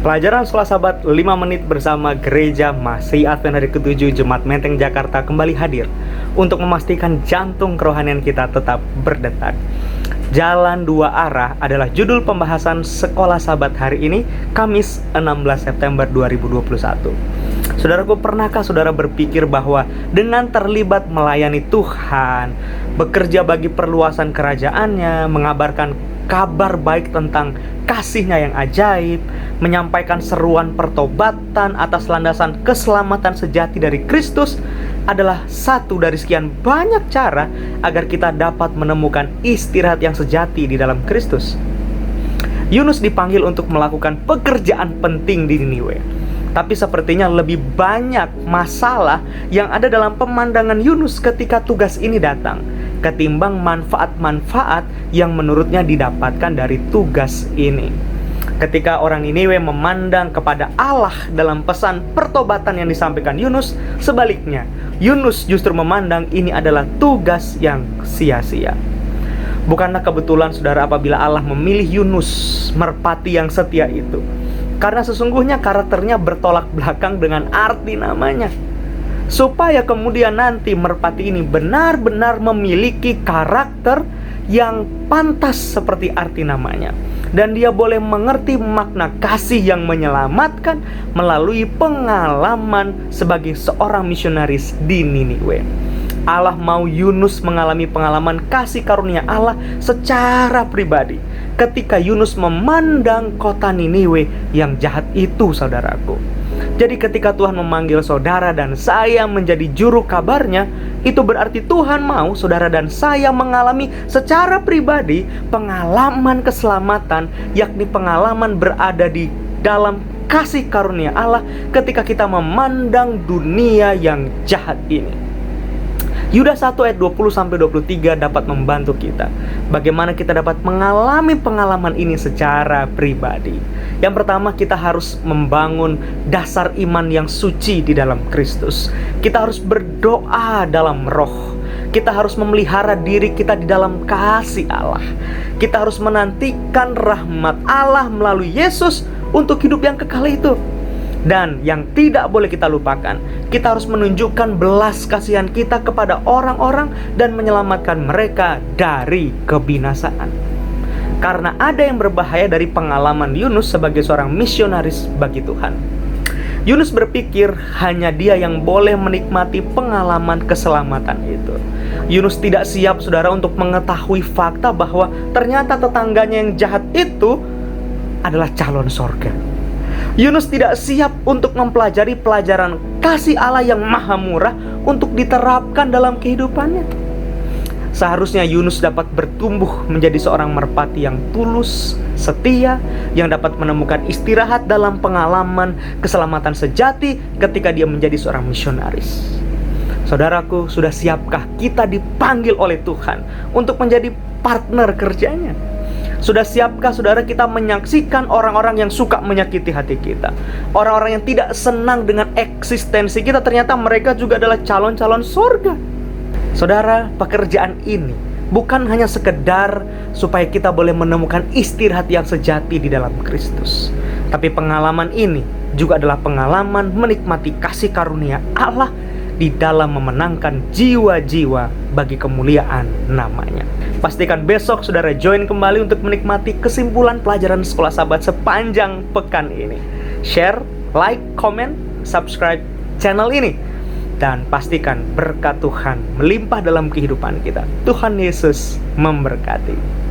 Pelajaran Sekolah Sahabat 5 menit bersama Gereja Masih Advent hari ke-7 Jemaat Menteng Jakarta kembali hadir untuk memastikan jantung kerohanian kita tetap berdetak. Jalan dua arah adalah judul pembahasan Sekolah Sahabat hari ini, Kamis 16 September 2021. Saudaraku, pernahkah saudara berpikir bahwa dengan terlibat melayani Tuhan, bekerja bagi perluasan kerajaannya, mengabarkan kabar baik tentang kasih-Nya yang ajaib, menyampaikan seruan pertobatan atas landasan keselamatan sejati dari Kristus adalah satu dari sekian banyak cara agar kita dapat menemukan istirahat yang sejati di dalam Kristus? Yunus dipanggil untuk melakukan pekerjaan penting di Niniwe, tapi sepertinya lebih banyak masalah yang ada dalam pemandangan Yunus ketika tugas ini datang ketimbang manfaat-manfaat yang menurutnya didapatkan dari tugas ini. Ketika orang Niniwe memandang kepada Allah dalam pesan pertobatan yang disampaikan Yunus, sebaliknya Yunus justru memandang ini adalah tugas yang sia-sia. Bukanlah kebetulan saudara apabila Allah memilih Yunus, merpati yang setia itu, karena sesungguhnya karakternya bertolak belakang dengan arti namanya, supaya kemudian nanti merpati ini benar-benar memiliki karakter yang pantas seperti arti namanya, dan dia boleh mengerti makna kasih yang menyelamatkan melalui pengalaman sebagai seorang misionaris di Niniwe. Allah mau Yunus mengalami pengalaman kasih karunia Allah secara pribadi ketika Yunus memandang kota Niniwe yang jahat itu, saudaraku. Jadi ketika Tuhan memanggil saudara dan saya menjadi juru kabarnya, itu berarti Tuhan mau saudara dan saya mengalami secara pribadi pengalaman keselamatan, yakni pengalaman berada di dalam kasih karunia Allah ketika kita memandang dunia yang jahat ini. Yudas 1 ayat 20-23 dapat membantu kita bagaimana kita dapat mengalami pengalaman ini secara pribadi. Yang pertama, kita harus membangun dasar iman yang suci di dalam Kristus. Kita harus berdoa dalam roh. Kita harus memelihara diri kita di dalam kasih Allah. Kita harus menantikan rahmat Allah melalui Yesus untuk hidup yang kekal itu. Dan yang tidak boleh kita lupakan, kita harus menunjukkan belas kasihan kita kepada orang-orang dan menyelamatkan mereka dari kebinasaan. Karena ada yang berbahaya dari pengalaman Yunus sebagai seorang misionaris bagi Tuhan. Yunus berpikir hanya dia yang boleh menikmati pengalaman keselamatan itu. Yunus tidak siap, saudara, untuk mengetahui fakta bahwa ternyata tetangganya yang jahat itu adalah calon sorga. Yunus tidak siap untuk mempelajari pelajaran kasih Allah yang maha murah untuk diterapkan dalam kehidupannya. Seharusnya Yunus dapat bertumbuh menjadi seorang merpati yang tulus, setia, yang dapat menemukan istirahat dalam pengalaman keselamatan sejati ketika dia menjadi seorang misionaris. Saudaraku, sudah siapkah kita dipanggil oleh Tuhan untuk menjadi partner kerjanya? Sudah siapkah saudara kita menyaksikan orang-orang yang suka menyakiti hati kita, orang-orang yang tidak senang dengan eksistensi kita, ternyata mereka juga adalah calon-calon surga? Saudara, pekerjaan ini bukan hanya sekedar supaya kita boleh menemukan istirahat yang sejati di dalam Kristus, tapi pengalaman ini juga adalah pengalaman menikmati kasih karunia Allah di dalam memenangkan jiwa-jiwa bagi kemuliaan namanya. Pastikan besok saudara join kembali untuk menikmati kesimpulan pelajaran Sekolah Sahabat sepanjang pekan ini. Share, like, comment, subscribe channel ini, dan pastikan berkat Tuhan melimpah dalam kehidupan kita. Tuhan Yesus memberkati.